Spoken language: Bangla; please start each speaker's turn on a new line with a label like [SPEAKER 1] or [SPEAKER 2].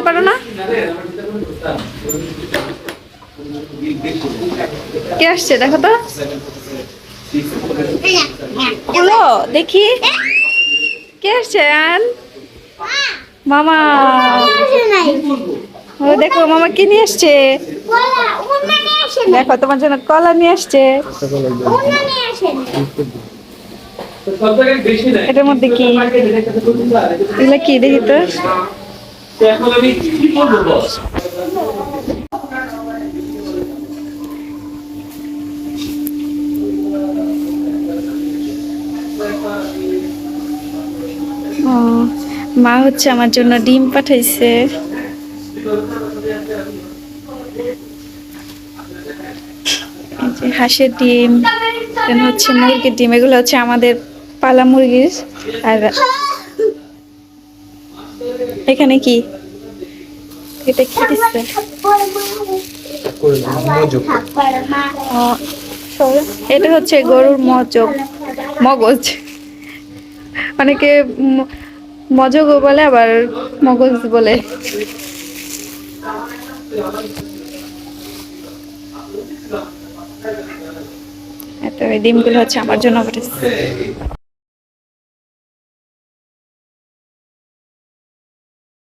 [SPEAKER 1] পারো না? কে আসছে দেখো তো, খুলো দেখি কে আসছে। আন মামা, ও দেখো মামা কি নিয়ে আসছে। দেখো তোমার জন্য কলা নিয়ে আসছে। এটার মধ্যে কি, এগুলো কি দেখি তো।
[SPEAKER 2] এখন আমি কি করবো বস?
[SPEAKER 1] ও, মা হচ্ছে আমার জন্য ডিম পাঠাইছে। এই যে হাঁসের ডিম, এখানে হচ্ছে মুরগির ডিম, এগুলো হচ্ছে আমাদের পালা মুরগির। আর এখানে কি, এটা কি দিচ্ছে? ও, এটা হচ্ছে গরুর মগজ। অনেকে মজগও বলে আবার মগজ বলে। এত এই ডিমগুলো হচ্ছে আমার জন্য পাঠাইছে।